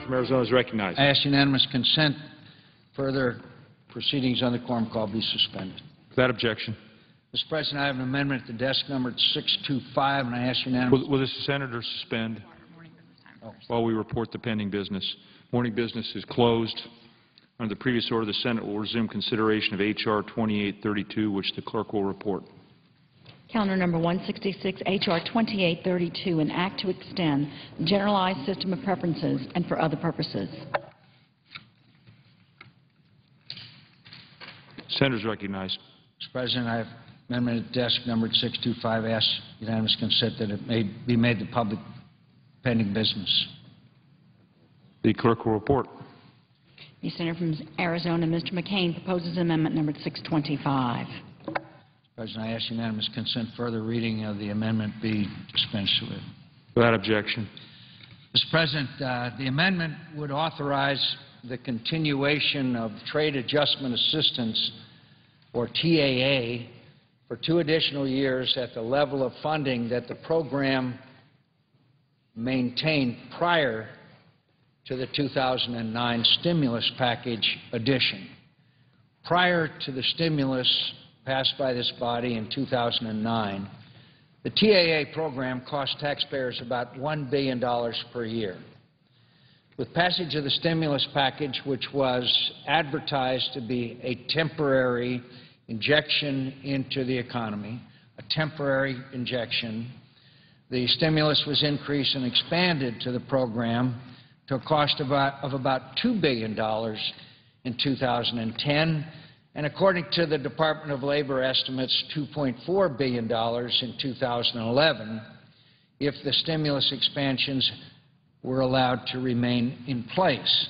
senator from Arizona is recognized. I ask unanimous consent. Further proceedings on the quorum call be suspended. Without objection. Mr. President, I have an amendment at the desk numbered 625, and I ask unanimous. Will the senator suspend while we report the pending business? Morning business is closed. Under the previous order, the Senate will resume consideration of H.R. 2832, which the clerk will report. Calendar number 166, H.R. 2832, an act to extend the generalized system of preferences and for other purposes. Senators recognized. Mr. President, I have an amendment at desk numbered 625. I ask unanimous consent that it may be made the public pending business. The clerk will report. The senator from Arizona, Mr. McCain, proposes amendment numbered 625. Mr. President, I ask unanimous consent further reading of the amendment be dispensed with. Without objection. Mr. President, the amendment would authorize the continuation of Trade Adjustment Assistance, or TAA, for 2 additional years at the level of funding that the program maintained prior to the 2009 stimulus package addition. Prior to the stimulus passed by this body in 2009, the TAA program cost taxpayers about $1 billion per year. With passage of the stimulus package, which was advertised to be a temporary injection into the economy, a temporary injection, the stimulus was increased and expanded to the program to a cost of about $2 billion in 2010, and according to the Department of Labor estimates, $2.4 billion in 2011 if the stimulus expansions were allowed to remain in place.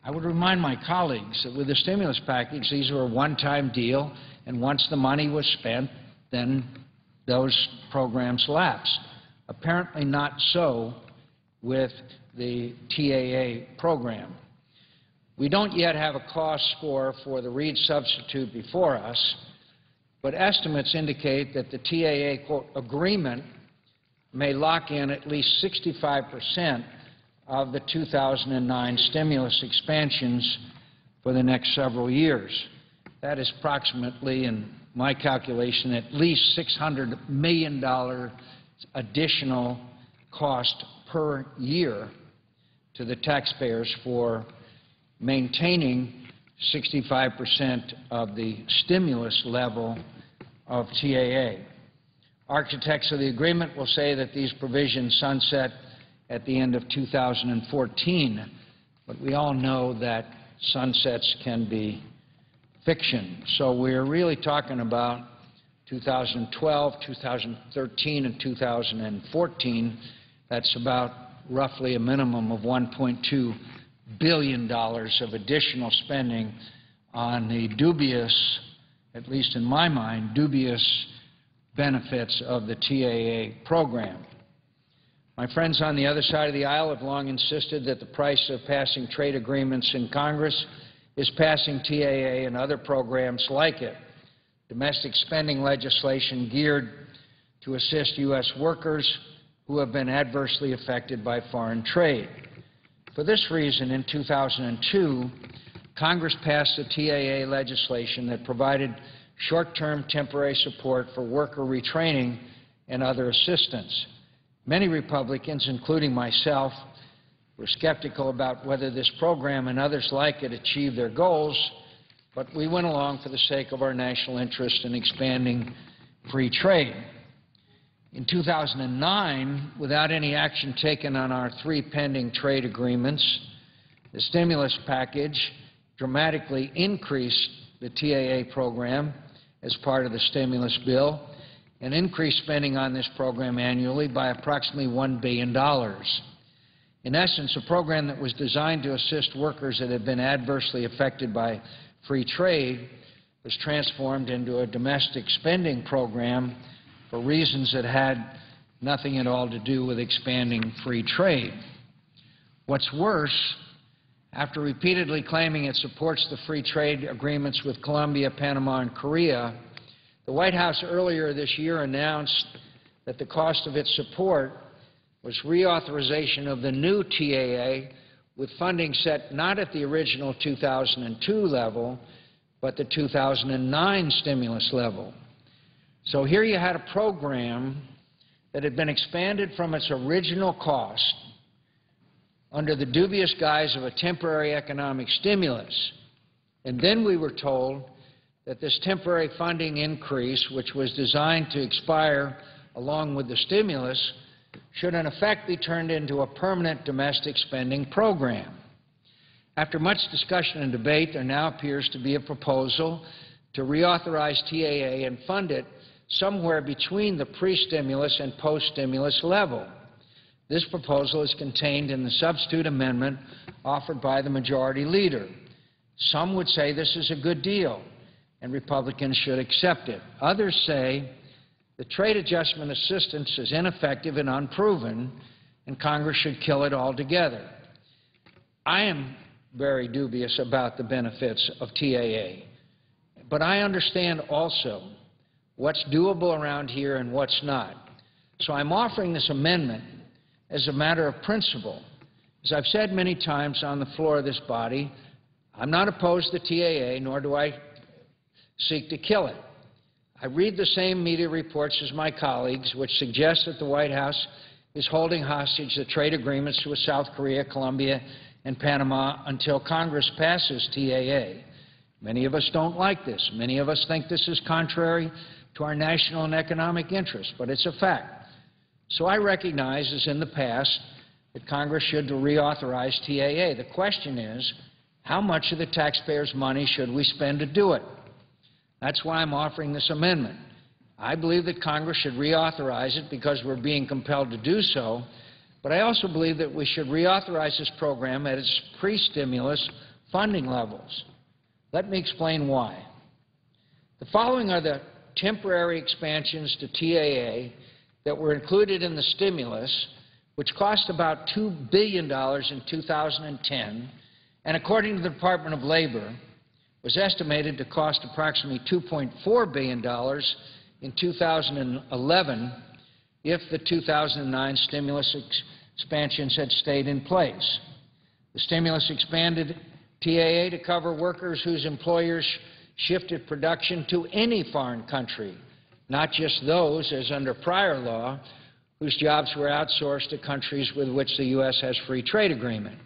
I would remind my colleagues that with the stimulus package, these were a one-time deal, and once the money was spent, then those programs lapsed. Apparently not so with the TAA program. We don't yet have a cost score for the Reed substitute before us, but estimates indicate that the TAA, quote, agreement may lock in at least 65% of the 2009 stimulus expansions for the next several years. That is approximately, in my calculation, at least $600 million additional cost per year to the taxpayers for maintaining 65% of the stimulus level of TAA. Architects of the agreement will say that these provisions sunset at the end of 2014, but we all know that sunsets can be fiction. So we're really talking about 2012, 2013, and 2014. That's about roughly a minimum of $1.2 billion of additional spending on the dubious, at least in my mind, dubious benefits of the TAA program. My friends on the other side of the aisle have long insisted that the price of passing trade agreements in Congress is passing TAA and other programs like it, domestic spending legislation geared to assist U.S. workers who have been adversely affected by foreign trade. For this reason, in 2002, Congress passed the TAA legislation that provided short-term temporary support for worker retraining and other assistance. Many Republicans, including myself, were skeptical about whether this program and others like it achieved their goals, but we went along for the sake of our national interest in expanding free trade. In 2009, without any action taken on our 3 pending trade agreements, the stimulus package dramatically increased the TAA program as part of the stimulus bill and increased spending on this program annually by approximately $1 billion. In essence, a program that was designed to assist workers that had been adversely affected by free trade was transformed into a domestic spending program for reasons that had nothing at all to do with expanding free trade. What's worse, after repeatedly claiming it supports the free trade agreements with Colombia, Panama, and Korea, the White House earlier this year announced that the cost of its support was reauthorization of the new TAA with funding set not at the original 2002 level, but the 2009 stimulus level. So here you had a program that had been expanded from its original cost under the dubious guise of a temporary economic stimulus. And then we were told that this temporary funding increase, which was designed to expire along with the stimulus, should in effect be turned into a permanent domestic spending program. After much discussion and debate, there now appears to be a proposal to reauthorize TAA and fund it somewhere between the pre-stimulus and post-stimulus level. This proposal is contained in the substitute amendment offered by the majority leader. Some would say this is a good deal and Republicans should accept it. Others say the trade adjustment assistance is ineffective and unproven and Congress should kill it altogether. I am very dubious about the benefits of TAA, but I understand also what's doable around here and what's not. So I'm offering this amendment as a matter of principle. As I've said many times on the floor of this body, I'm not opposed to TAA, nor do I seek to kill it. I read the same media reports as my colleagues, which suggest that the White House is holding hostage the trade agreements with South Korea, Colombia, and Panama until Congress passes TAA. Many of us don't like this. Many of us think this is contrary to our national and economic interests, but it's a fact. So I recognize, as in the past, that Congress should reauthorize TAA. The question is, how much of the taxpayers' money should we spend to do it? That's why I'm offering this amendment. I believe that Congress should reauthorize it because we're being compelled to do so, but I also believe that we should reauthorize this program at its pre-stimulus funding levels. Let me explain why. The following are the temporary expansions to TAA that were included in the stimulus, which cost about $2 billion in 2010, and according to the Department of Labor, was estimated to cost approximately $2.4 billion in 2011 if the 2009 stimulus expansions had stayed in place. The stimulus expanded TAA to cover workers whose employers shifted production to any foreign country, not just those, as under prior law, whose jobs were outsourced to countries with which the U.S. has free trade agreement.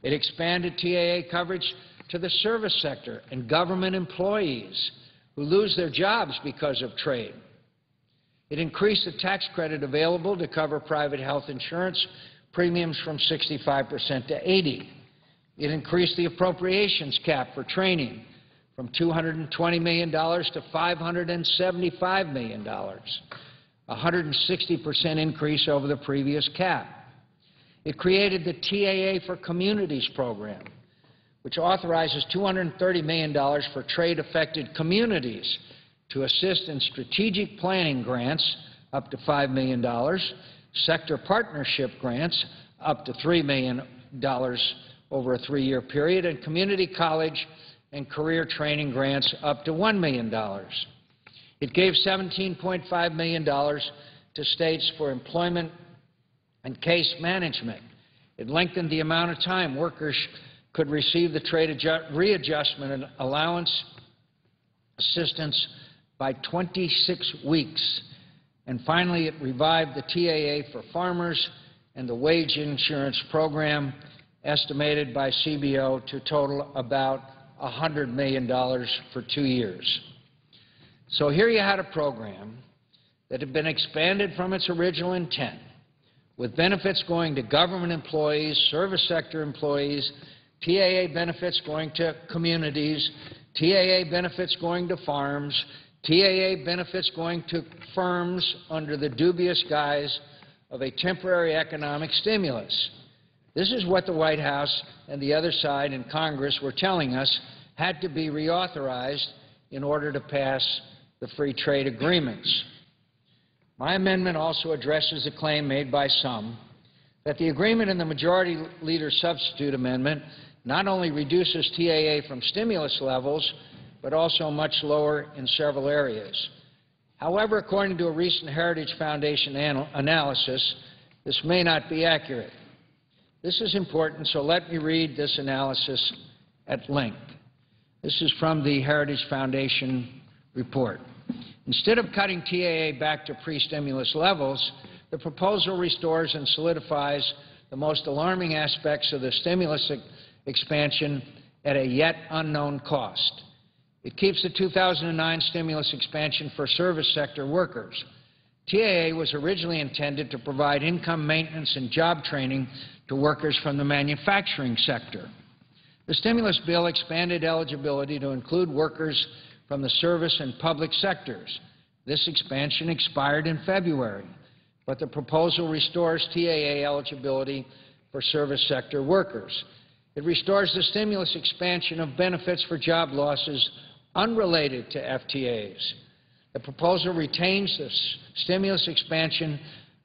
It expanded TAA coverage to the service sector and government employees who lose their jobs because of trade. It increased the tax credit available to cover private health insurance premiums from 65% to 80%. It increased the appropriations cap for training from $220 million to $575 million, a 160% increase over the previous cap. It created the TAA for Communities program, which authorizes $230 million for trade-affected communities to assist in strategic planning grants up to $5 million, sector partnership grants up to $3 million over a 3-year period, and community college and career training grants up to $1 million. It gave $17.5 million to states for employment and case management. It lengthened the amount of time workers could receive the trade readjustment and allowance assistance by 26 weeks. And finally, it revived the TAA for farmers and the wage insurance program, estimated by CBO to total about $100 million for 2 years. So here you had a program that had been expanded from its original intent, with benefits going to government employees, service sector employees, TAA benefits going to communities, TAA benefits going to farms, TAA benefits going to firms under the dubious guise of a temporary economic stimulus. This is what the White House and the other side in Congress were telling us had to be reauthorized in order to pass the free trade agreements. My amendment also addresses the claim made by some that the agreement in the majority leader's substitute amendment not only reduces TAA from stimulus levels, but also much lower in several areas. However, according to a recent Heritage Foundation analysis, this may not be accurate. This is important, so let me read this analysis at length. This is from the Heritage Foundation report. Instead of cutting TAA back to pre-stimulus levels, the proposal restores and solidifies the most alarming aspects of the stimulus expansion at a yet unknown cost. It keeps the 2009 stimulus expansion for service sector workers. TAA was originally intended to provide income maintenance and job training to workers from the manufacturing sector. The stimulus bill expanded eligibility to include workers from the service and public sectors. This expansion expired in February, but the proposal restores TAA eligibility for service sector workers. It restores the stimulus expansion of benefits for job losses unrelated to FTAs. The proposal retains the stimulus expansion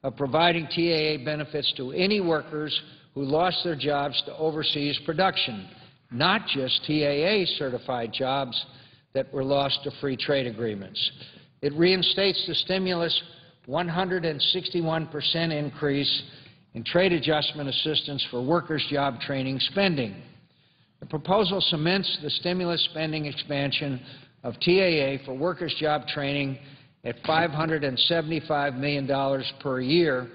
of providing TAA benefits to any workers who lost their jobs to overseas production, not just TAA-certified jobs that were lost to free trade agreements. It reinstates the stimulus 161% increase in trade adjustment assistance for workers' job training spending. The proposal cements the stimulus spending expansion of TAA for workers' job training at $575 million per year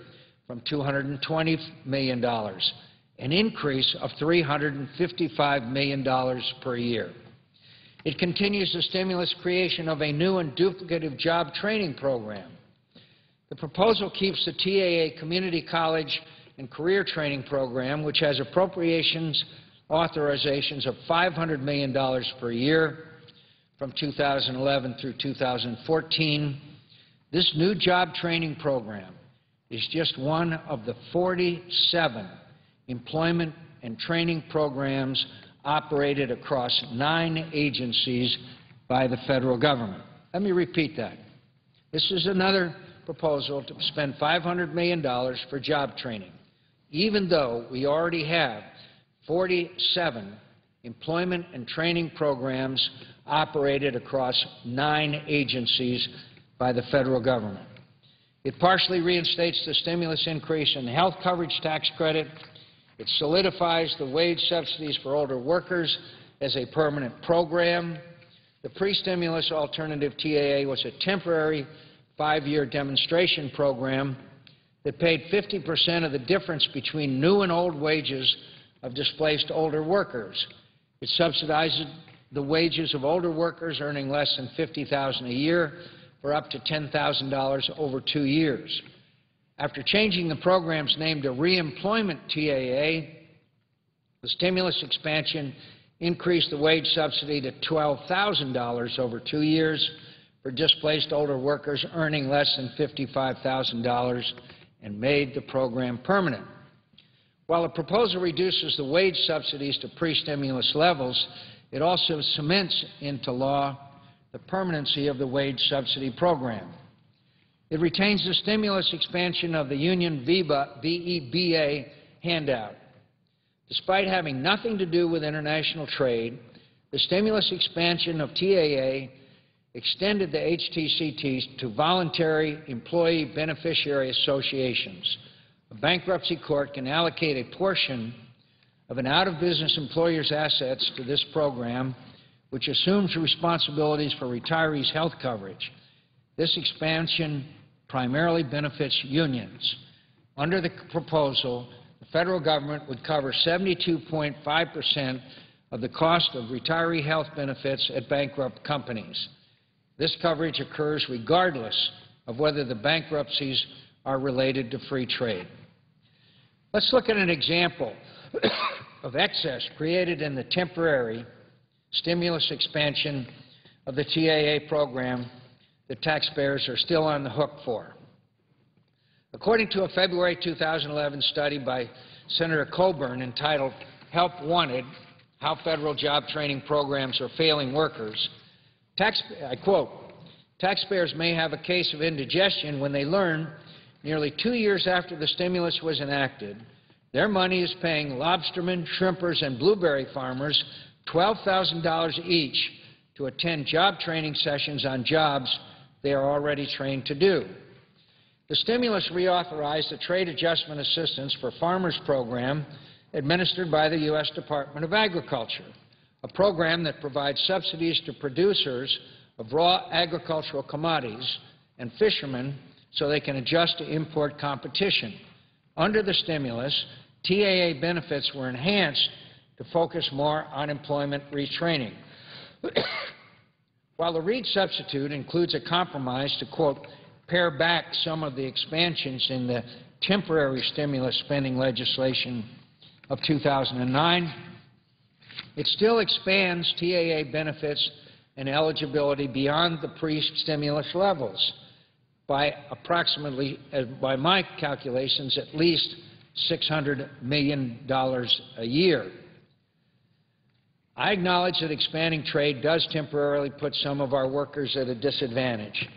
from $220 million, an increase of $355 million per year. It continues the stimulus creation of a new and duplicative job training program. The proposal keeps the TAA Community College and Career Training Program, which has appropriations authorizations of $500 million per year from 2011 through 2014. This new job training program is just one of the 47 employment and training programs operated across 9 agencies by the federal government. Let me repeat that. This is another proposal to spend $500 million for job training, even though we already have 47 employment and training programs operated across 9 agencies by the federal government. It partially reinstates the stimulus increase in the health coverage tax credit. It solidifies the wage subsidies for older workers as a permanent program. The pre-stimulus alternative TAA was a temporary 5-year demonstration program that paid 50% of the difference between new and old wages of displaced older workers. It subsidized the wages of older workers earning less than $50,000 a year for up to $10,000 over 2 years. After changing the program's name to Reemployment TAA, the stimulus expansion increased the wage subsidy to $12,000 over 2 years for displaced older workers earning less than $55,000 and made the program permanent. While the proposal reduces the wage subsidies to pre-stimulus levels, it also cements into law the permanency of the wage subsidy program. It retains the stimulus expansion of the union VEBA handout. Despite having nothing to do with international trade, the stimulus expansion of TAA extended the HTCTs to voluntary employee beneficiary associations. A bankruptcy court can allocate a portion of an out-of-business employer's assets to this program, which assumes responsibilities for retirees' health coverage. This expansion primarily benefits unions. Under the proposal, the federal government would cover 72.5% of the cost of retiree health benefits at bankrupt companies. This coverage occurs regardless of whether the bankruptcies are related to free trade. Let's look at an example of excess created in the temporary stimulus expansion of the TAA program that taxpayers are still on the hook for. According to a February 2011 study by Senator Coburn entitled Help Wanted, How Federal Job Training Programs Are Failing Workers, I quote, taxpayers may have a case of indigestion when they learn nearly 2 years after the stimulus was enacted, their money is paying lobstermen, shrimpers, and blueberry farmers $12,000 each to attend job training sessions on jobs they are already trained to do. The stimulus reauthorized the Trade Adjustment Assistance for Farmers program administered by the U.S. Department of Agriculture, a program that provides subsidies to producers of raw agricultural commodities and fishermen so they can adjust to import competition. Under the stimulus, TAA benefits were enhanced to focus more on employment retraining. While the Reed substitute includes a compromise to, quote, pare back some of the expansions in the temporary stimulus spending legislation of 2009, it still expands TAA benefits and eligibility beyond the pre-stimulus levels by approximately, by my calculations, at least $600 million a year. I acknowledge that expanding trade does temporarily put some of our workers at a disadvantage.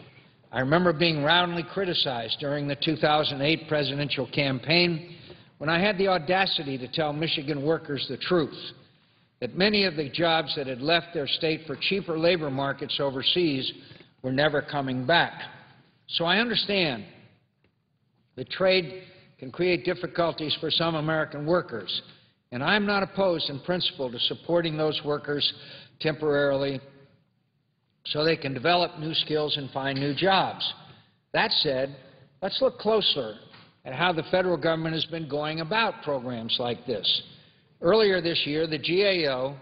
I remember being roundly criticized during the 2008 presidential campaign when I had the audacity to tell Michigan workers the truth, that many of the jobs that had left their state for cheaper labor markets overseas were never coming back. So I understand that trade can create difficulties for some American workers, and I'm not opposed in principle to supporting those workers temporarily so they can develop new skills and find new jobs. That said, let's look closer at how the federal government has been going about programs like this. Earlier this year, the GAO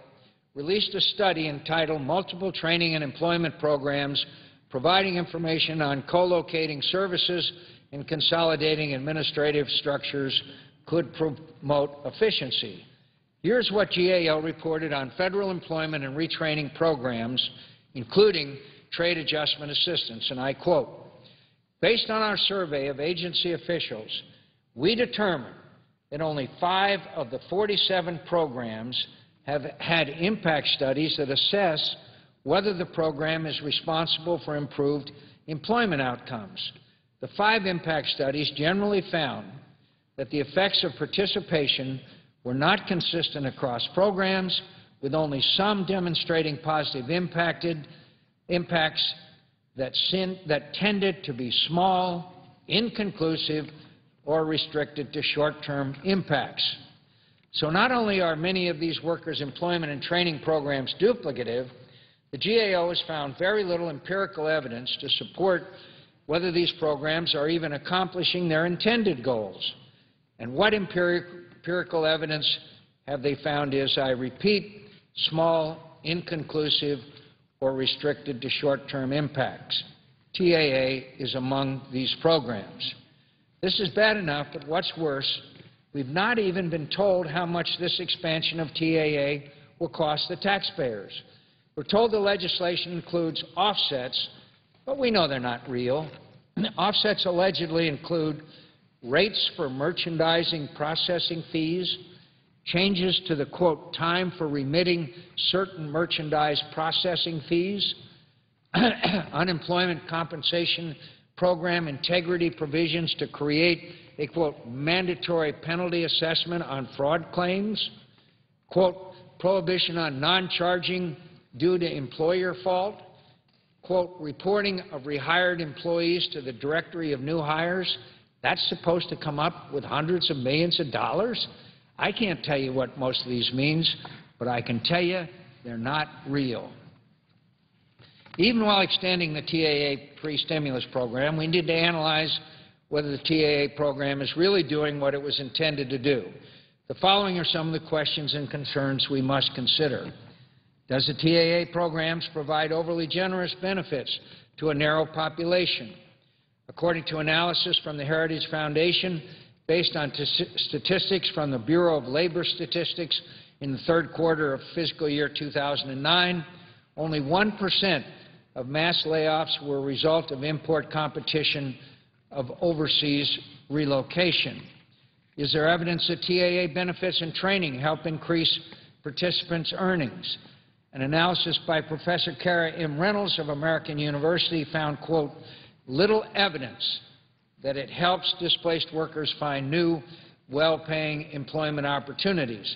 released a study entitled Multiple Training and Employment Programs Providing Information on Co-locating Services and Consolidating Administrative Structures Could Promote Efficiency. Here's what GAO reported on federal employment and retraining programs, including trade adjustment assistance, and I quote, based on our survey of agency officials, we determined that only 5 of the 47 programs have had impact studies that assess whether the program is responsible for improved employment outcomes. The 5 impact studies generally found that the effects of participation were not consistent across programs, with only some demonstrating positive impacts that tended to be small, inconclusive, or restricted to short-term impacts. So not only are many of these workers' employment and training programs duplicative, the GAO has found very little empirical evidence to support whether these programs are even accomplishing their intended goals. And what empirical evidence have they found is, I repeat, small, inconclusive, or restricted to short-term impacts. TAA is among these programs. This is bad enough, but what's worse, we've not even been told how much this expansion of TAA will cost the taxpayers. We're told the legislation includes offsets, but we know they're not real. Offsets allegedly include rates for merchandising processing fees, changes to the, quote, time for remitting certain merchandise processing fees, unemployment compensation program integrity provisions to create a, quote, mandatory penalty assessment on fraud claims, quote, prohibition on non-charging due to employer fault, quote, reporting of rehired employees to the directory of new hires. That's supposed to come up with hundreds of millions of dollars? I can't tell you what most of these means, but I can tell you they're not real. Even while extending the TAA pre-stimulus program, we need to analyze whether the TAA program is really doing what it was intended to do. The following are some of the questions and concerns we must consider. Does the TAA programs provide overly generous benefits to a narrow population? According to analysis from the Heritage Foundation, based on statistics from the Bureau of Labor Statistics in the third quarter of fiscal year 2009, only 1% of mass layoffs were a result of import competition of overseas relocation. Is there evidence that TAA benefits and training help increase participants' earnings? An analysis by Professor Kara M. Reynolds of American University found, quote, little evidence that it helps displaced workers find new, well-paying employment opportunities.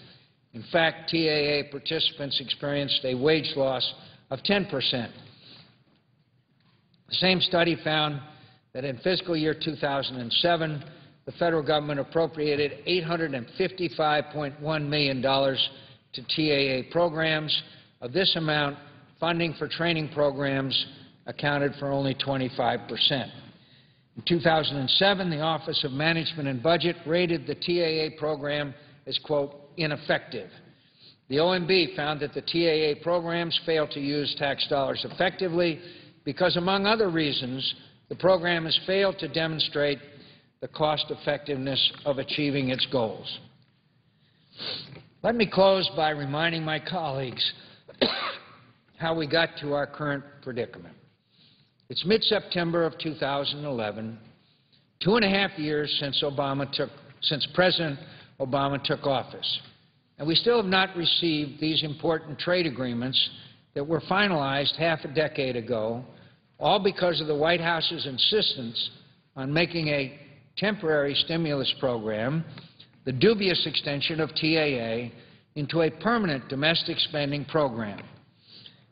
In fact, TAA participants experienced a wage loss of 10%. The same study found that in fiscal year 2007, the federal government appropriated $855.1 million to TAA programs. Of this amount, funding for training programs accounted for only 25%. In 2007, the Office of Management and Budget rated the TAA program as, quote, ineffective. The OMB found that the TAA programs failed to use tax dollars effectively because, among other reasons, the program has failed to demonstrate the cost-effectiveness of achieving its goals. Let me close by reminding my colleagues how we got to our current predicament. It's mid-September of 2011, 2.5 years since President Obama took office, and we still have not received these important trade agreements that were finalized half a decade ago, all because of the White House's insistence on making a temporary stimulus program, the dubious extension of TAA, into a permanent domestic spending program.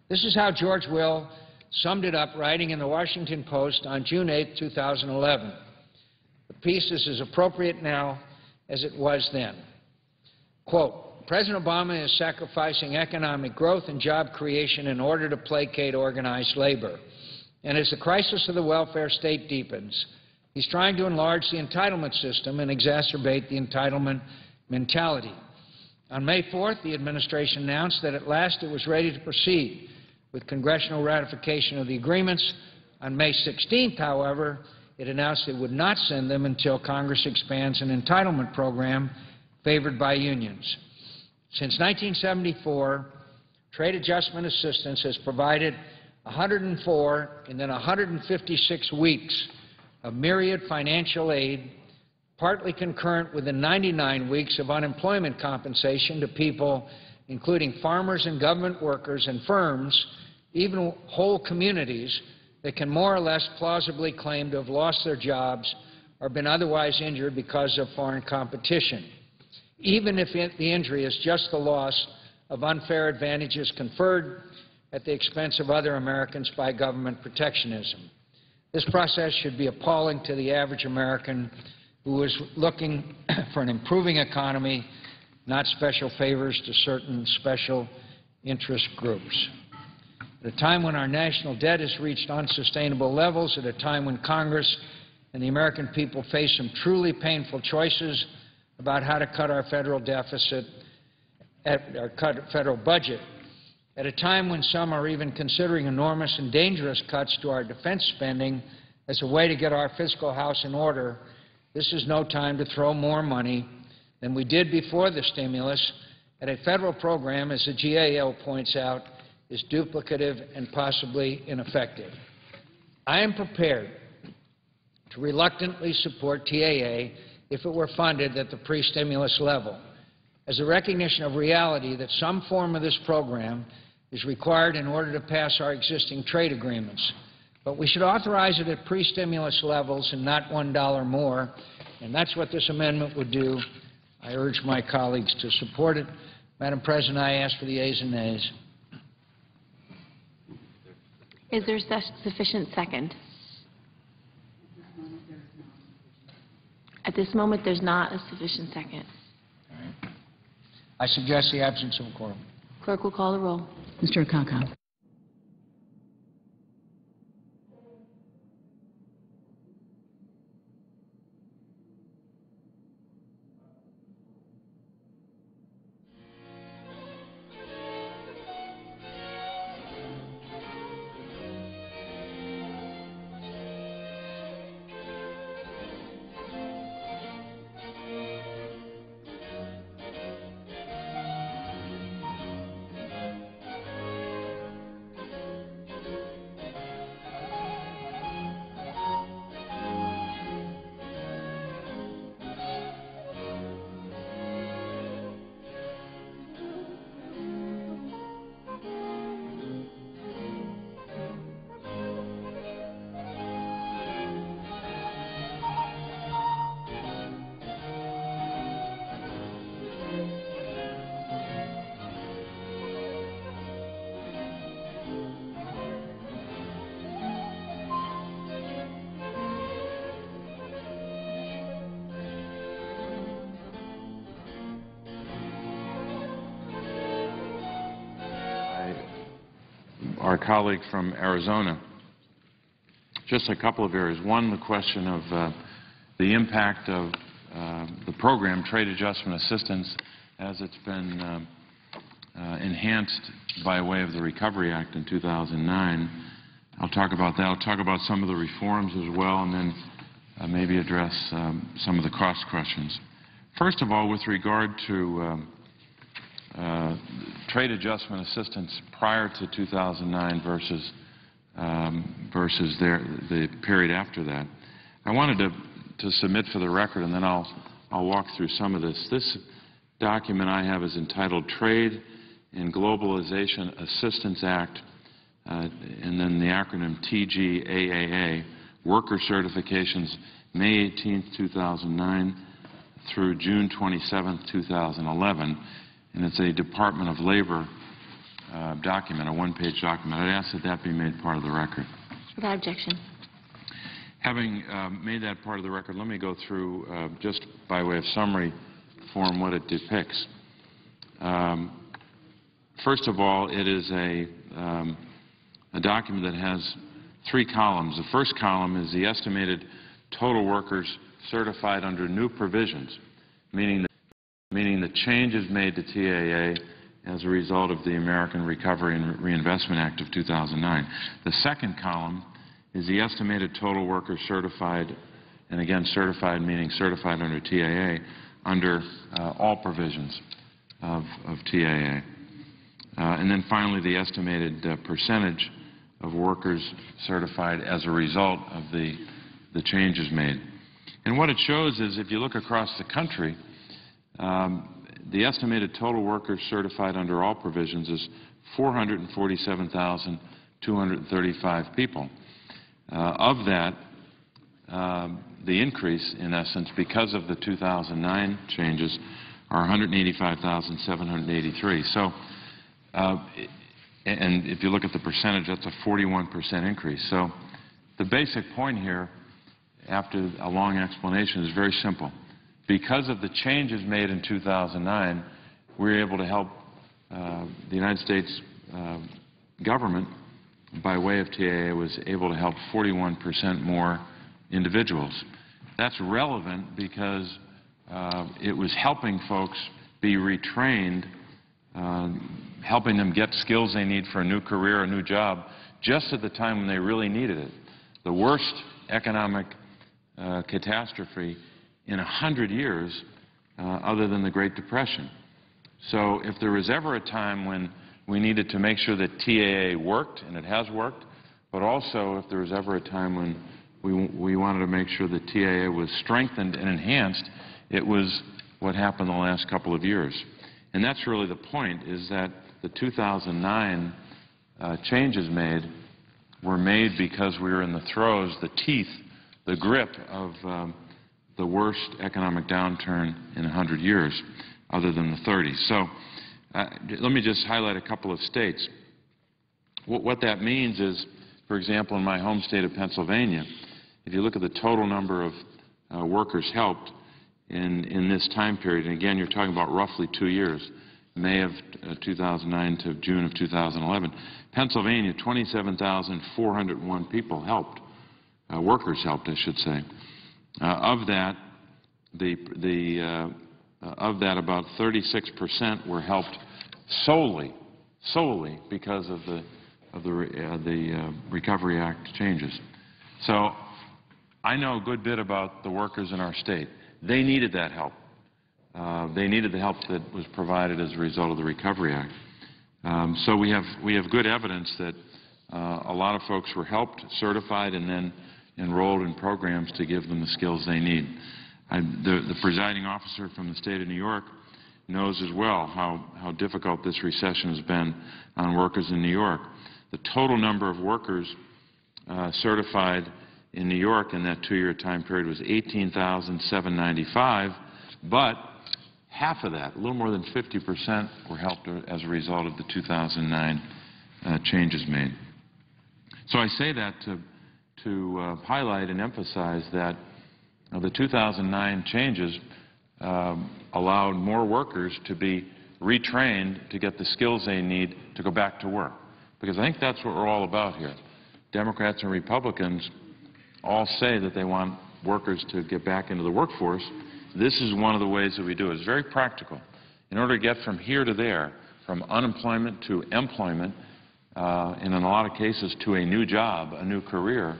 This is how George Will summed it up, writing in the Washington Post on June 8, 2011. The piece is as appropriate now as it was then. Quote, President Obama is sacrificing economic growth and job creation in order to placate organized labor. And as the crisis of the welfare state deepens, he's trying to enlarge the entitlement system and exacerbate the entitlement mentality. On May 4th, the administration announced that at last it was ready to proceed with congressional ratification of the agreements. On May 16th, however, it announced it would not send them until Congress expands an entitlement program favored by unions. Since 1974, trade adjustment assistance has provided 104 and then 156 weeks of myriad financial aid, partly concurrent with the 99 weeks of unemployment compensation to people, including farmers and government workers and firms, even whole communities that can more or less plausibly claim to have lost their jobs or been otherwise injured because of foreign competition, even if the injury is just the loss of unfair advantages conferred at the expense of other Americans by government protectionism. This process should be appalling to the average American who is looking for an improving economy, not special favors to certain special interest groups. At a time when our national debt has reached unsustainable levels, at a time when Congress and the American people face some truly painful choices about how to cut our federal deficit, cut federal budget, at a time when some are even considering enormous and dangerous cuts to our defense spending as a way to get our fiscal house in order, this is no time to throw more money than we did before the stimulus at a federal program, as the GAO points out, is duplicative and possibly ineffective. I am prepared to reluctantly support TAA if it were funded at the pre-stimulus level, as a recognition of reality that some form of this program is required in order to pass our existing trade agreements. But we should authorize it at pre-stimulus levels and not $1 more, and that's what this amendment would do. I urge my colleagues to support it. Madam President, I ask for the ayes and nays. Is there sufficient second? At this moment, there's not a sufficient second. I suggest the absence of a quorum. Clerk will call the roll. Mr. Akaka. our colleague from Arizona. Just a couple of areas. One, the question of the impact of the program, Trade Adjustment Assistance, as it's been enhanced by way of the Recovery Act in 2009. I'll talk about that. I'll talk about some of the reforms as well, and then maybe address some of the cost questions. First of all, with regard to trade adjustment assistance prior to 2009 versus the period after that, I wanted to submit for the record, and then I'll walk through some of this. This document I have is entitled Trade and Globalization Assistance Act, and then the acronym TGAAA, Worker Certifications, May 18, 2009 through June 27, 2011, and it's a Department of Labor document, a one-page document. I'd ask that that be made part of the record. Without objection. Having made that part of the record, let me go through, just by way of summary form, what it depicts. First of all, it is a document that has three columns. The first column is the estimated total workers certified under new provisions, meaning the changes made to TAA as a result of the American Recovery and Reinvestment Act of 2009. The second column is the estimated total workers certified, and again certified meaning certified under TAA, under all provisions of TAA. And then finally the estimated percentage of workers certified as a result of the changes made. And what it shows is, if you look across the country, the estimated total workers certified under all provisions is 447,235 people. Of that, the increase, in essence, because of the 2009 changes, are 185,783. So, and if you look at the percentage, that's a 41% increase. So the basic point here, after a long explanation, is very simple. Because of the changes made in 2009, we were able to help the United States government, by way of TAA, was able to help 41% more individuals. That's relevant because it was helping folks be retrained, helping them get skills they need for a new career, a new job, just at the time when they really needed it. The worst economic catastrophe in 100 years, other than the Great Depression. So if there was ever a time when we needed to make sure that TAA worked, and it has worked, but also if there was ever a time when we wanted to make sure that TAA was strengthened and enhanced, it was what happened the last couple of years. And that's really the point, is that the 2009 changes were made because we were in the throes, the teeth, the grip of the worst economic downturn in 100 years, other than the 30s. So let me just highlight a couple of states. What that means is, for example, in my home state of Pennsylvania, if you look at the total number of workers helped in this time period, and again, you're talking about roughly 2 years, May of 2009 to June of 2011, Pennsylvania, 27,401 people helped, workers helped, I should say. Of that, about 36% were helped solely because of the Recovery Act changes. So I know a good bit about the workers in our state. They needed that help. They needed the help that was provided as a result of the Recovery Act. So we have good evidence that a lot of folks were helped, certified, and then enrolled in programs to give them the skills they need. The presiding officer from the state of New York knows as well how difficult this recession has been on workers in New York. The total number of workers certified in New York in that 2-year time period was 18,795, but half of that, a little more than 50%, were helped as a result of the 2009 changes made. So I say that to highlight and emphasize that the 2009 changes allowed more workers to be retrained to get the skills they need to go back to work. because I think that's what we're all about here. Democrats and Republicans all say that they want workers to get back into the workforce. This is one of the ways that we do it. It's very practical. In order to get from here to there, from unemployment to employment, and in a lot of cases to a new job, a new career,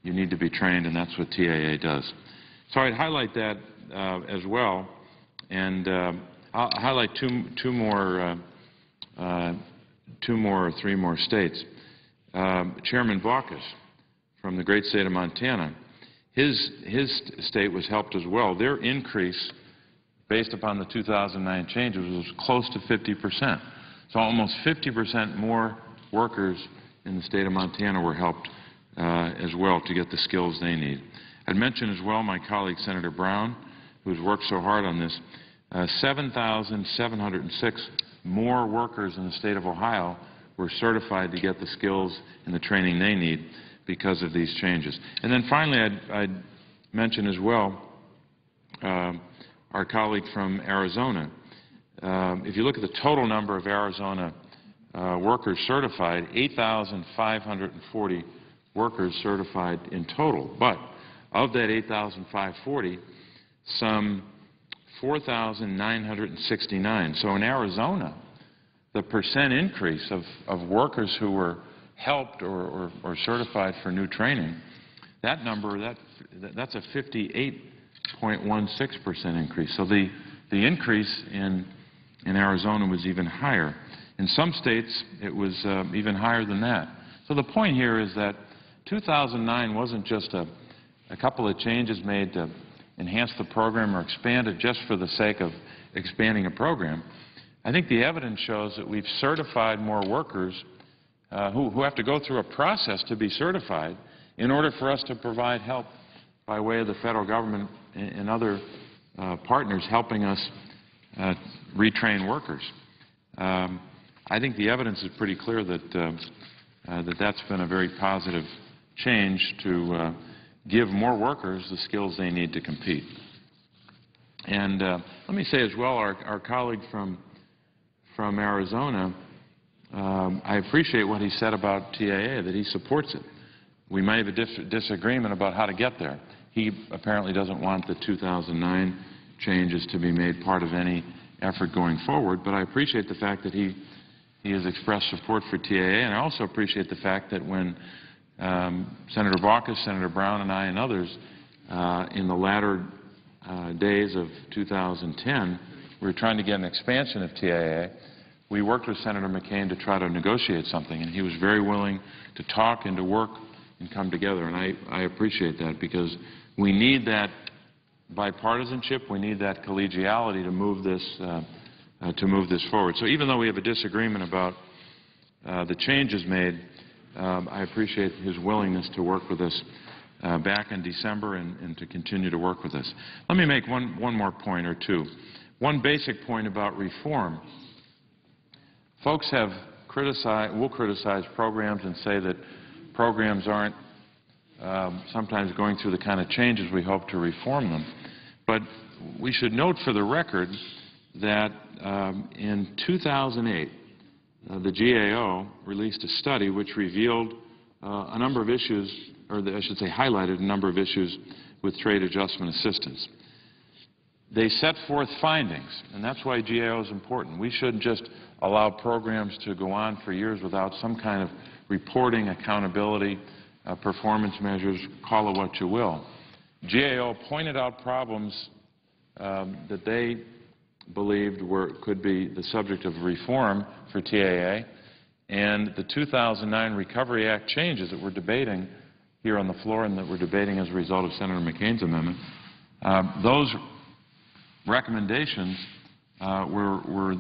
you need to be trained, and that's what TAA does. So I'd highlight that as well, and I'll highlight two more or three more states. Chairman Baucus from the great state of Montana, his state was helped as well. Their increase, based upon the 2009 changes, was close to 50%. So almost 50% more workers in the state of Montana were helped as well to get the skills they need. I'd mention as well my colleague Senator Brown, who's worked so hard on this. 7,706 more workers in the state of Ohio were certified to get the skills and the training they need because of these changes. And then finally, I'd mention as well our colleague from Arizona. If you look at the total number of Arizona workers certified, 8,540 workers certified in total. But of that 8,540, some 4,969. So in Arizona, the percent increase of workers who were helped or certified for new training, that number, that's a 58.16% increase. So the increase in Arizona was even higher. In some states, it was even higher than that. So the point here is that 2009 wasn't just a couple of changes made to enhance the program or expand it just for the sake of expanding a program. I think the evidence shows that we've certified more workers who have to go through a process to be certified in order for us to provide help by way of the federal government and other partners helping us retrain workers. I think the evidence is pretty clear that that's been a very positive change to give more workers the skills they need to compete. And let me say as well, our colleague from Arizona, I appreciate what he said about TAA, that he supports it. We may have a disagreement about how to get there. He apparently doesn't want the 2009 changes to be made part of any effort going forward, but I appreciate the fact that he has expressed support for TAA, and I also appreciate the fact that when Senator Baucus, Senator Brown, and I and others in the latter days of 2010, we were trying to get an expansion of TAA. We worked with Senator McCain to try to negotiate something, and he was very willing to talk and to work and come together, and I appreciate that because we need that bipartisanship, we need that collegiality to move this forward. So even though we have a disagreement about the changes made, I appreciate his willingness to work with us back in December and to continue to work with us. Let me make one more point or two. One basic point about reform. Folks will criticize programs and say that programs aren't sometimes going through the kind of changes we hope to reform them. But we should note for the record that in 2008, the GAO released a study which revealed a number of issues, or I should say highlighted a number of issues with trade adjustment assistance. They set forth findings, and that's why GAO is important. We shouldn't just allow programs to go on for years without some kind of reporting, accountability, performance measures, call it what you will. GAO pointed out problems that they believed could be the subject of reform for TAA, and the 2009 Recovery Act changes that we're debating here on the floor and that we're debating as a result of Senator McCain's amendment, those recommendations were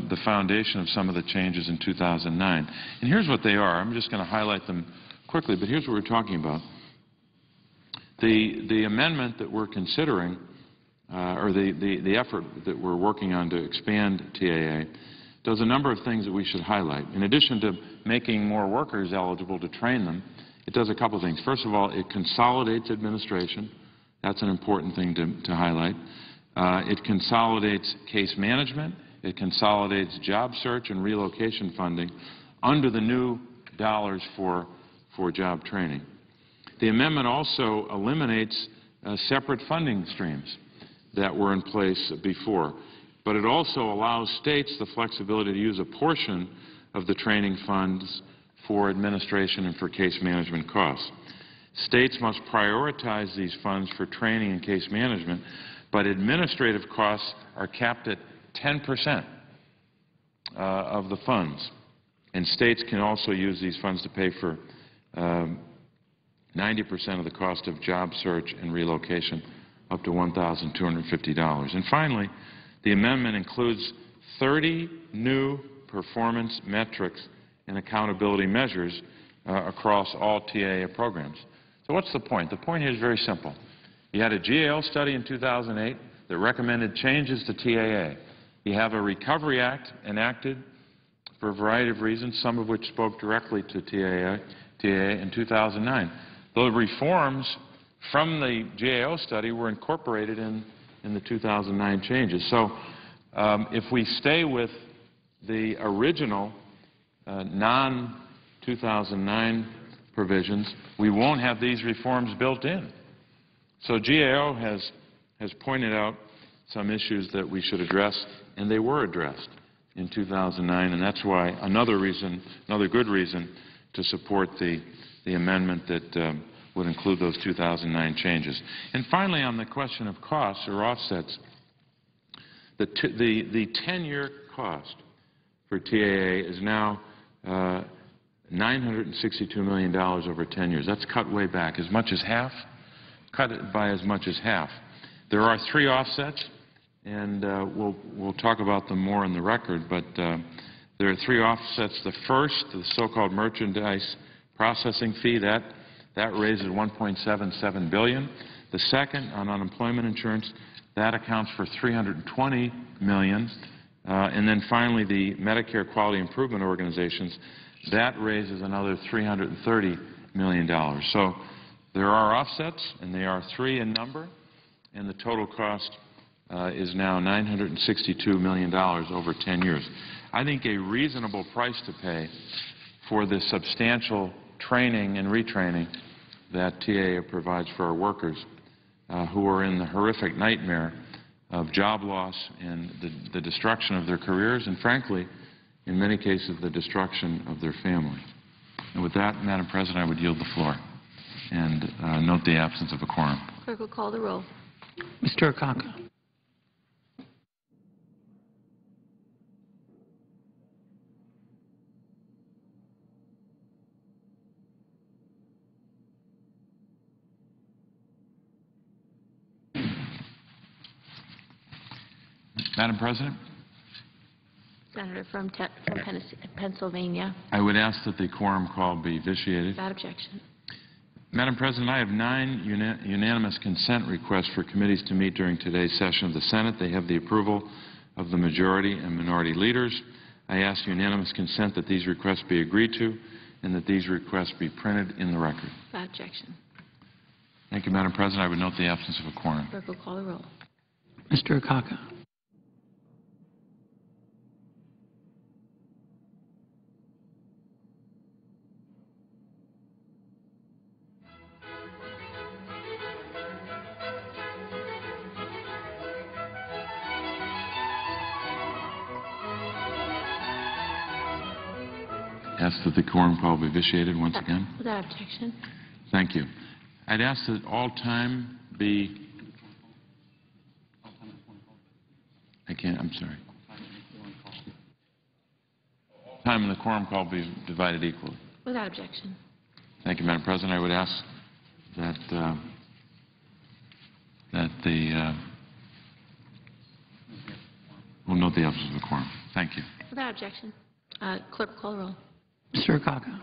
the foundation of some of the changes in 2009. And here's what they are. I'm just going to highlight them quickly, but here's what we're talking about. The amendment that we're considering, or the effort that we're working on to expand TAA, does a number of things that we should highlight. In addition to making more workers eligible to train them, it does a couple of things. First of all, it consolidates administration. That's an important thing to highlight. It consolidates case management. It consolidates job search and relocation funding, under the new dollars for job training. The amendment also eliminates separate funding streams that were in place before, but it also allows states the flexibility to use a portion of the training funds for administration and for case management costs. States must prioritize these funds for training and case management, but administrative costs are capped at 10% of the funds. And states can also use these funds to pay for 90% of the cost of job search and relocation, up to $1,250. And finally, the amendment includes 30 new performance metrics and accountability measures across all TAA programs. So what's the point? The point here is very simple. You had a GAO study in 2008 that recommended changes to TAA. You have a Recovery Act enacted for a variety of reasons, some of which spoke directly to TAA in 2009. Those reforms from the GAO study were incorporated in the 2009 changes. So if we stay with the original non-2009 provisions, we won't have these reforms built in. So GAO has pointed out some issues that we should address, and they were addressed in 2009, and that's why another good reason to support the amendment that would include those 2009 changes. And finally, on the question of costs or offsets, the 10-year cost for TAA is now $962 million over 10 years. That's cut way back, as much as half, cut it by as much as half. There are 3 offsets, and we'll talk about them more in the record, but there are 3 offsets. The first, the so-called merchandise processing fee, that raises $1.77 billion. The second, on unemployment insurance, that accounts for $320 million. And then finally, the Medicare Quality Improvement Organizations, that raises another $330 million. So there are offsets, and they are 3 in number, and the total cost is now $962 million over 10 years. I think a reasonable price to pay for the substantial training and retraining that TAA provides for our workers who are in the horrific nightmare of job loss and the destruction of their careers and, frankly, in many cases, the destruction of their family. And with that, Madam President, I would yield the floor and note the absence of a quorum. Clerk will call the roll. Mr. Akaka. Madam President? Senator from Pennsylvania. I would ask that the quorum call be vitiated. Without objection. Madam President, I have 9 unanimous consent requests for committees to meet during today's session of the Senate. They have the approval of the majority and minority leaders. I ask unanimous consent that these requests be agreed to and that these requests be printed in the record. Without objection. Thank you, Madam President. I would note the absence of a quorum. Clerk will call the roll. Mr. Akaka. Ask that the quorum call be vitiated once again. Without objection. Thank you. I'd ask that all time be... I'm sorry. Time in the quorum call be divided equally. Without objection. Thank you, Madam President. I would ask that we'll note the absence of a quorum. Thank you. Without objection. Clerk will call the roll. Mr. Akaka.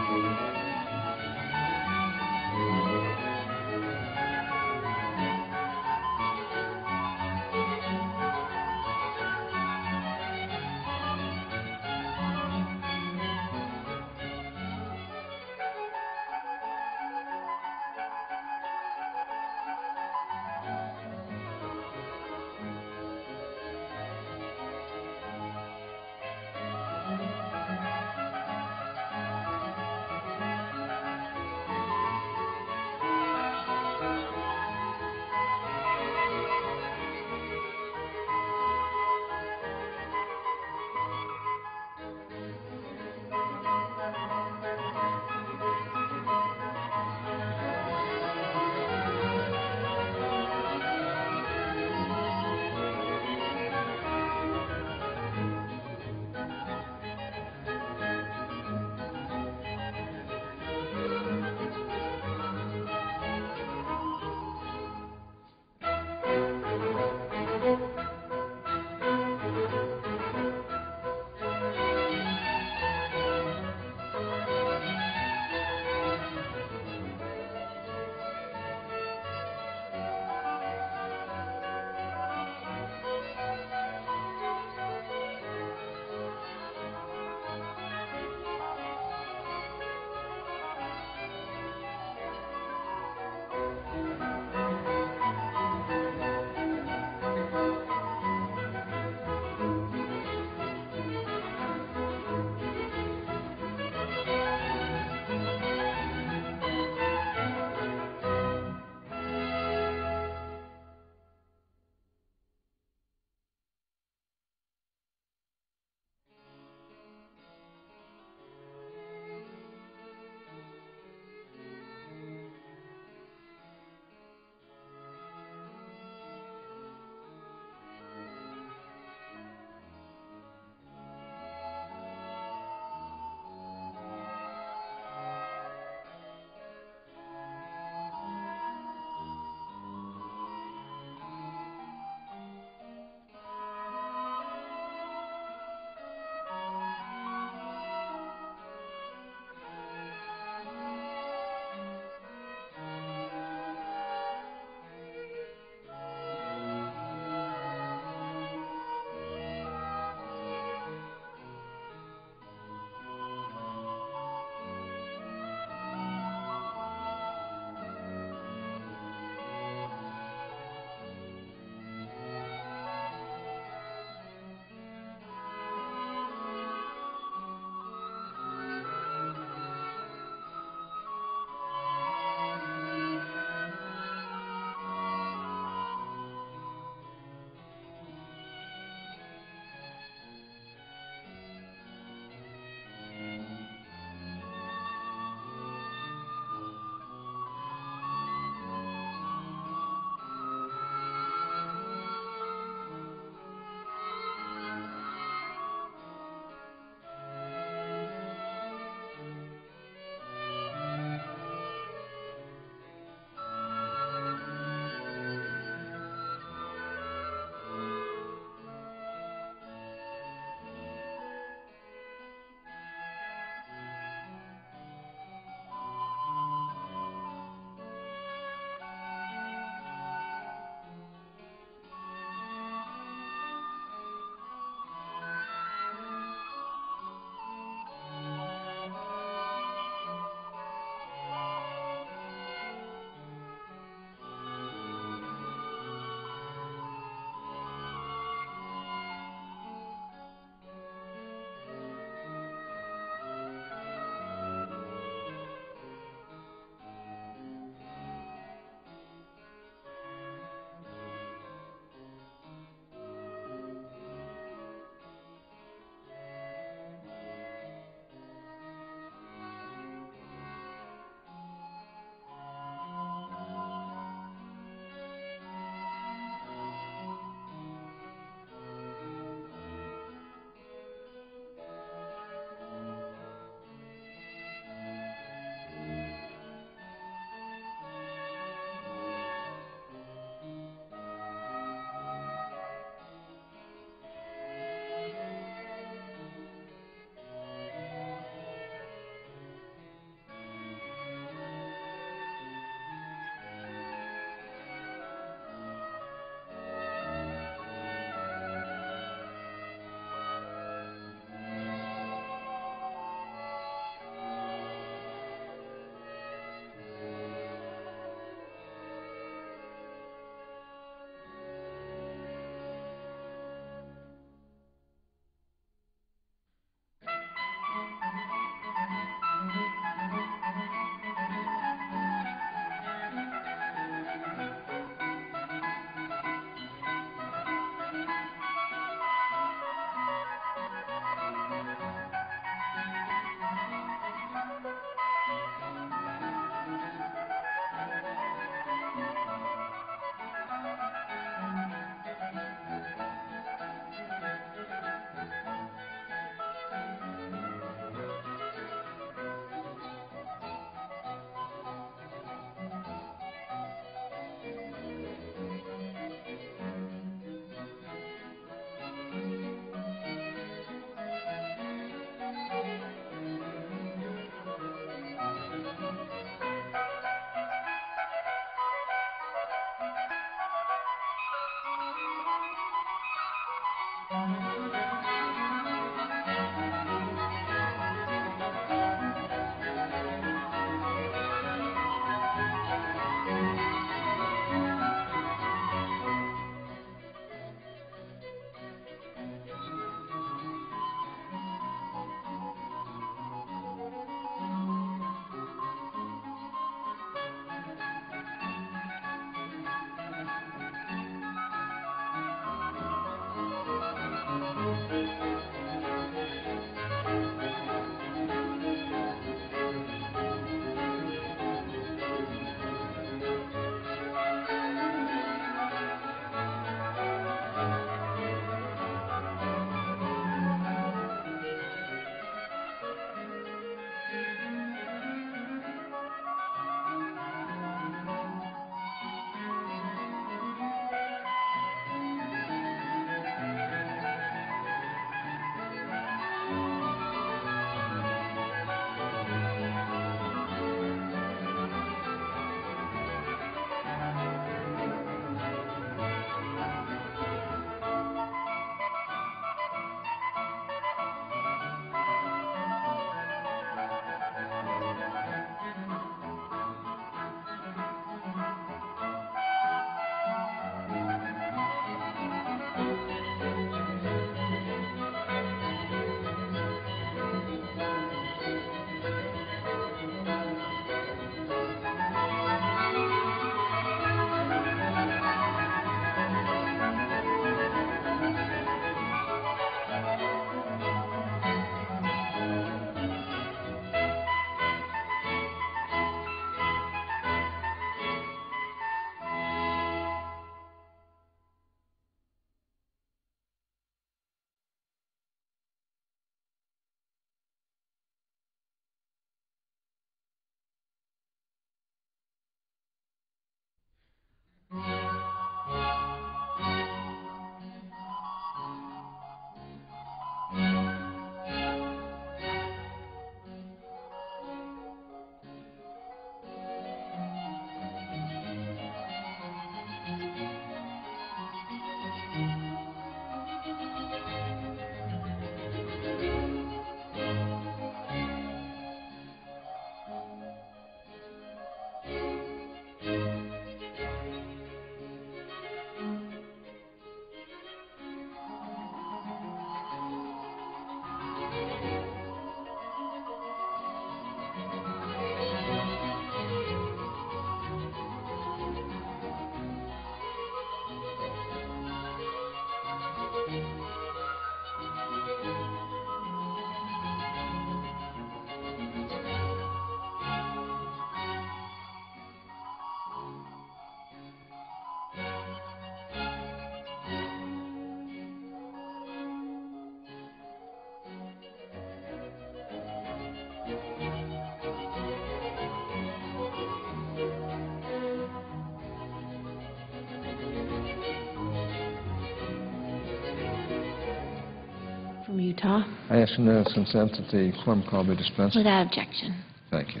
From Utah. I ask unanimous consent that the quorum call be dispensed. Without objection. Thank you.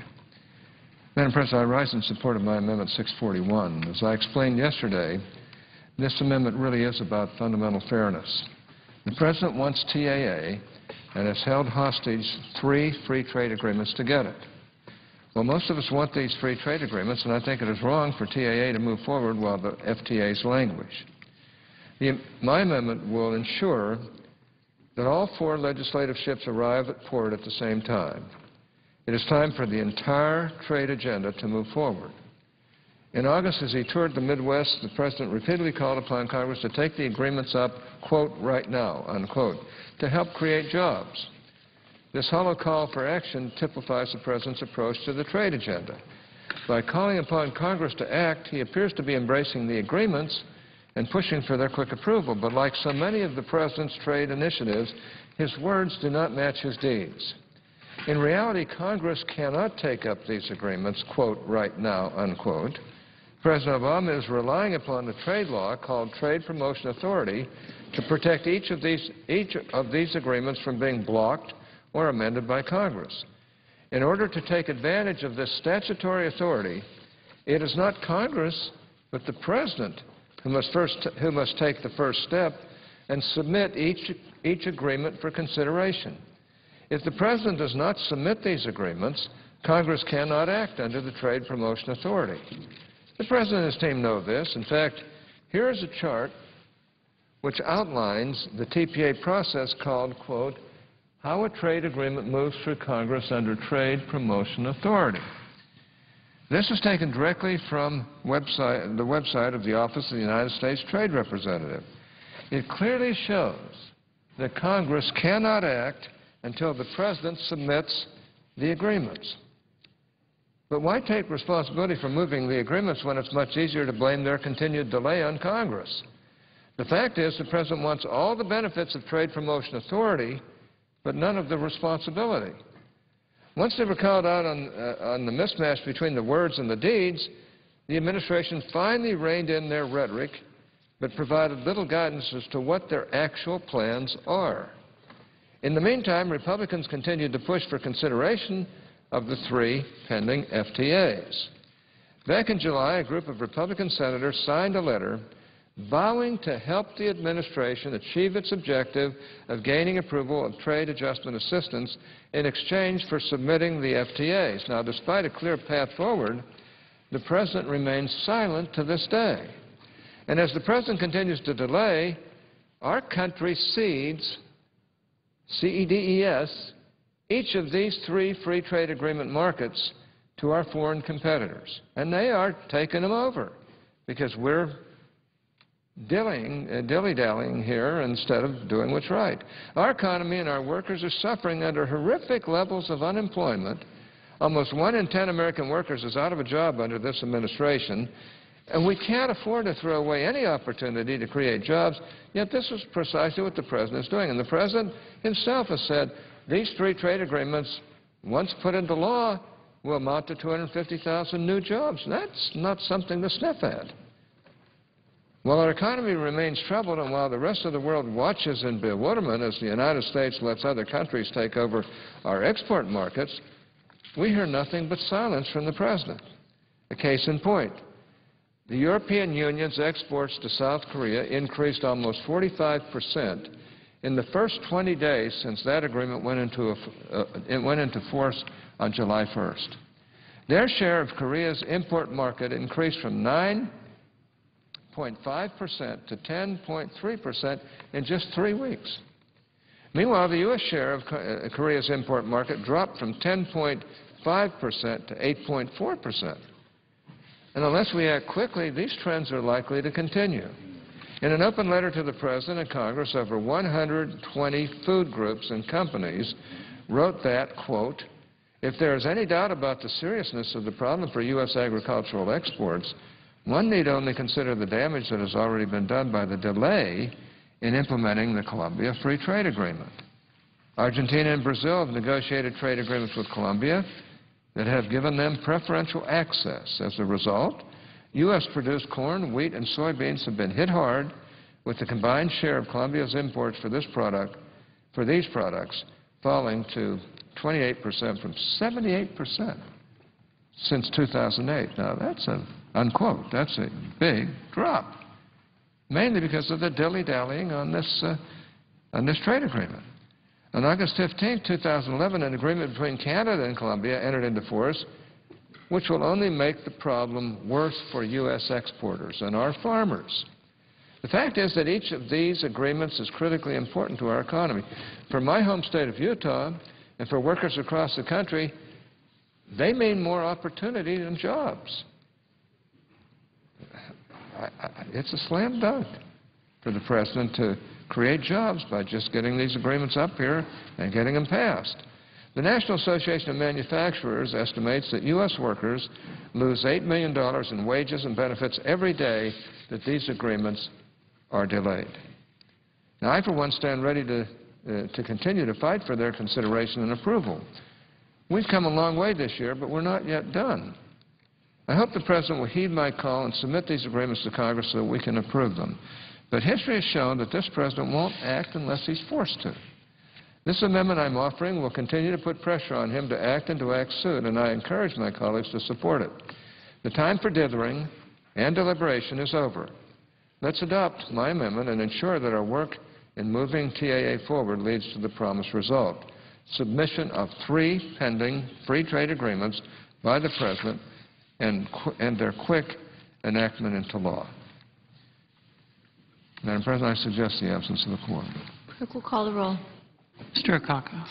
Madam President, I rise in support of my Amendment 641. As I explained yesterday, this amendment really is about fundamental fairness. The President wants TAA and has held hostage 3 free trade agreements to get it. Well, most of us want these free trade agreements, and I think it is wrong for TAA to move forward while the FTAs languish. My amendment will ensure that all 4 legislative ships arrive at port at the same time. It is time for the entire trade agenda to move forward. In August, as he toured the Midwest, the President repeatedly called upon Congress to take the agreements up, quote, right now, unquote, to help create jobs. This hollow call for action typifies the President's approach to the trade agenda. By calling upon Congress to act, he appears to be embracing the agreements and pushing for their quick approval. But like so many of the President's trade initiatives, his words do not match his deeds. In reality, Congress cannot take up these agreements, quote, right now, unquote. President Obama is relying upon the trade law called Trade Promotion Authority to protect each of these agreements from being blocked or amended by Congress. In order to take advantage of this statutory authority, it is not Congress, but the President who must take the first step and submit each agreement for consideration. If the President does not submit these agreements, Congress cannot act under the Trade Promotion Authority. The President and his team know this. In fact, here is a chart which outlines the TPA process called, quote, how a trade agreement moves through Congress under Trade Promotion Authority. This is taken directly from the website of the Office of the United States Trade Representative. It clearly shows that Congress cannot act until the President submits the agreements. But why take responsibility for moving the agreements when it's much easier to blame their continued delay on Congress? The fact is the President wants all the benefits of Trade Promotion Authority, but none of the responsibility. Once they were called out on the mismatch between the words and the deeds, the administration finally reined in their rhetoric, but provided little guidance as to what their actual plans are. In the meantime, Republicans continued to push for consideration of the 3 pending FTAs. Back in July, a group of Republican senators signed a letter vowing to help the administration achieve its objective of gaining approval of trade adjustment assistance in exchange for submitting the FTAs. Now, despite a clear path forward, the President remains silent to this day. And as the President continues to delay, our country cedes, C-E-D-E-S, each of these 3 free trade agreement markets to our foreign competitors. And they are taking them over because we're dilly-dallying here instead of doing what's right. Our economy and our workers are suffering under horrific levels of unemployment. Almost 1 in 10 American workers is out of a job under this administration, and we can't afford to throw away any opportunity to create jobs, yet this is precisely what the President is doing. And the President himself has said these 3 trade agreements, once put into law, will amount to 250,000 new jobs. That's not something to sniff at. While our economy remains troubled and while the rest of the world watches in bewilderment as the United States lets other countries take over our export markets, we hear nothing but silence from the President. A case in point, the European Union's exports to South Korea increased almost 45% in the first 20 days since that agreement went into force on July 1st. Their share of Korea's import market increased from 9.5% to 10.3% in just 3 weeks. Meanwhile, the U.S. share of Korea's import market dropped from 10.5% to 8.4%. And unless we act quickly, these trends are likely to continue. In an open letter to the President and Congress, over 120 food groups and companies wrote that, quote, if there is any doubt about the seriousness of the problem for U.S. agricultural exports, one need only consider the damage that has already been done by the delay in implementing the Colombia Free Trade Agreement. Argentina and Brazil have negotiated trade agreements with Colombia that have given them preferential access. As a result, U.S.-produced corn, wheat, and soybeans have been hit hard, with the combined share of Colombia's imports for these products falling to 28% from 78% since 2008. Now, that's a, unquote, that's a big drop, mainly because of the dilly-dallying on this trade agreement. On August 15, 2011, an agreement between Canada and Colombia entered into force, which will only make the problem worse for U.S. exporters and our farmers. The fact is that each of these agreements is critically important to our economy. For my home state of Utah and for workers across the country, they mean more opportunity than jobs. It's a slam dunk for the President to create jobs by just getting these agreements up here and getting them passed. The National Association of Manufacturers estimates that U.S. workers lose $8 million in wages and benefits every day that these agreements are delayed. Now, I, for one, stand ready to continue to fight for their consideration and approval. We've come a long way this year, but we're not yet done. I hope the President will heed my call and submit these agreements to Congress so that we can approve them. But history has shown that this President won't act unless he's forced to. This amendment I'm offering will continue to put pressure on him to act and to act soon, and I encourage my colleagues to support it. The time for dithering and deliberation is over. Let's adopt my amendment and ensure that our work in moving TAA forward leads to the promised result: submission of 3 pending free trade agreements by the President and their quick enactment into law. Madam President, I suggest the absence of a quorum. Clerk will call the roll. Mr. Akaka.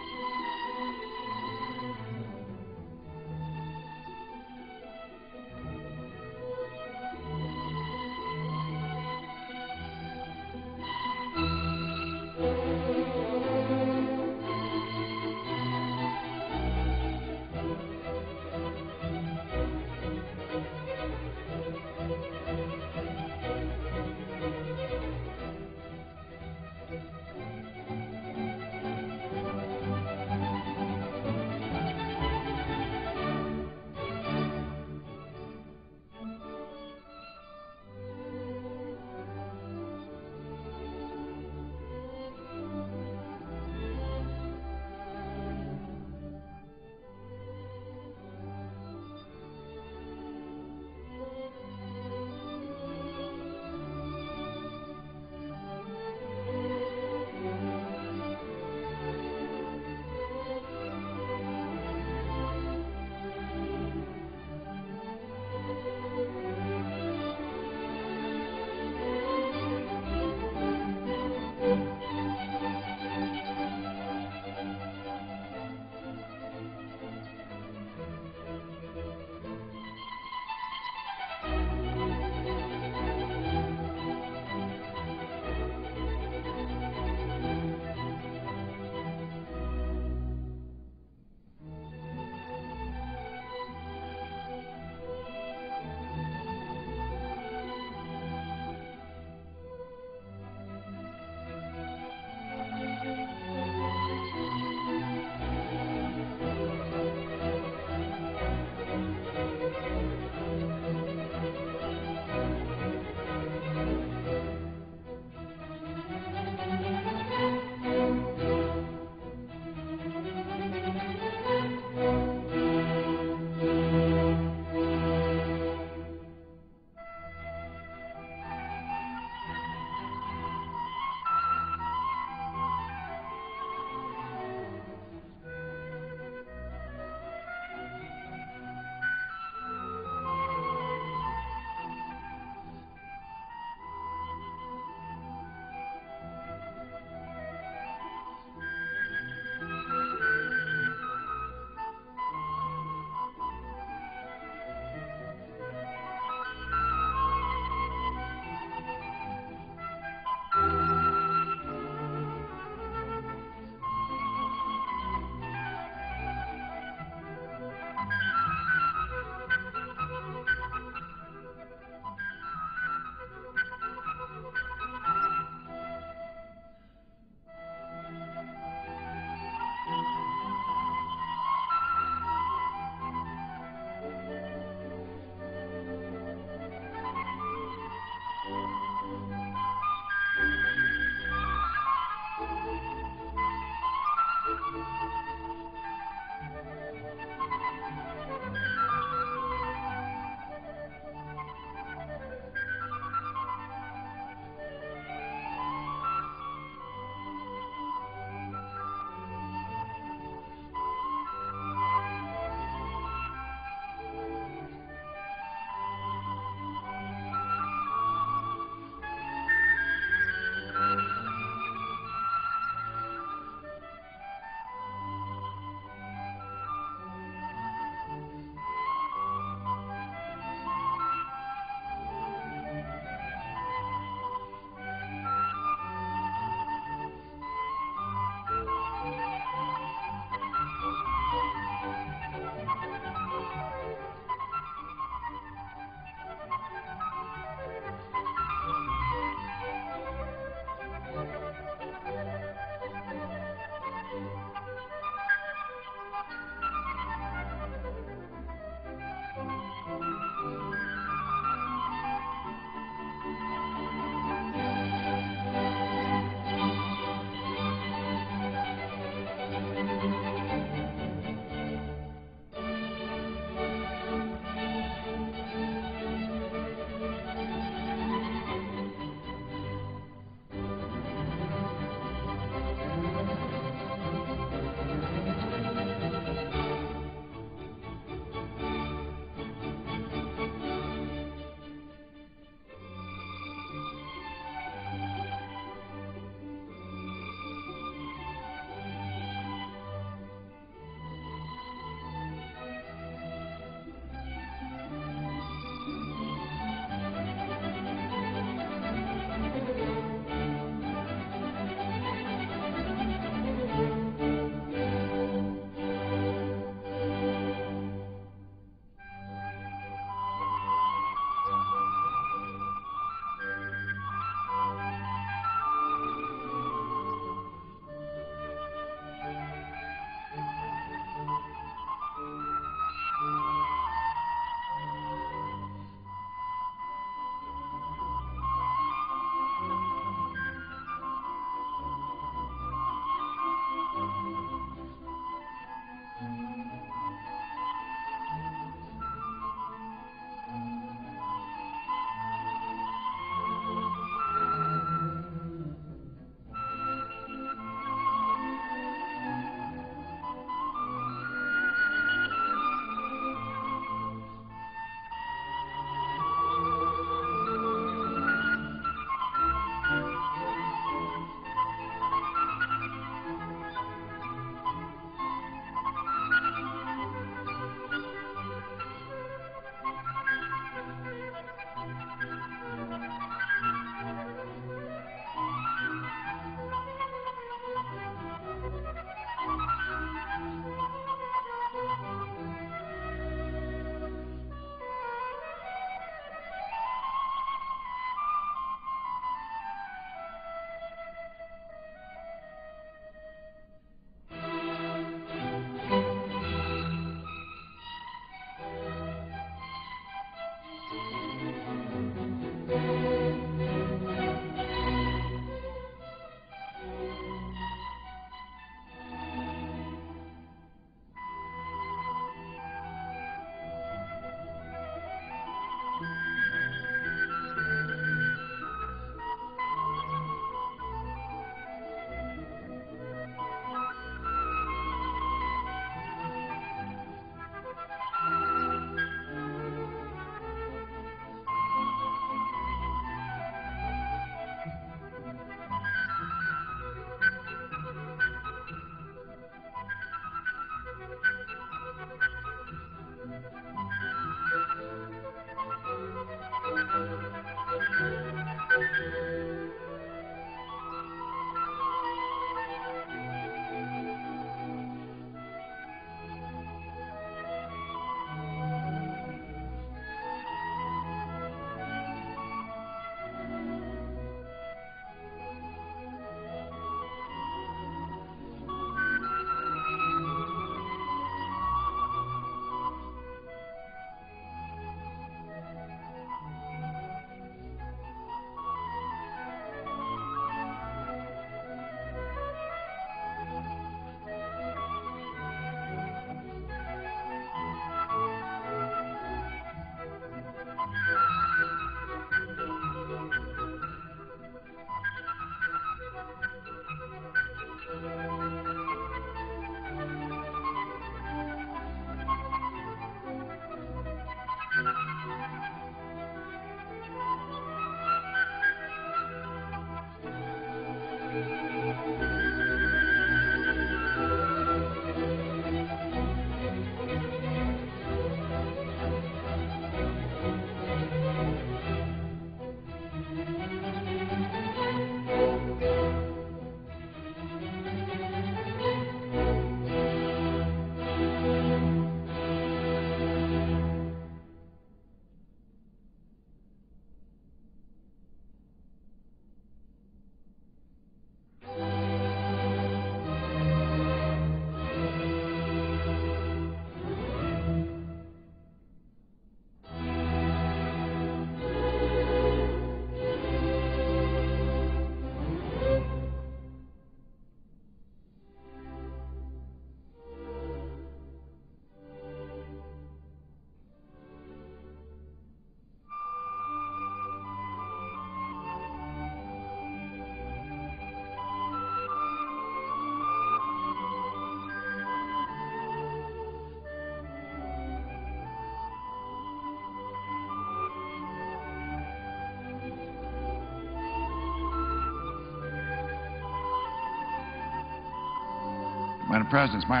Madam President, it's my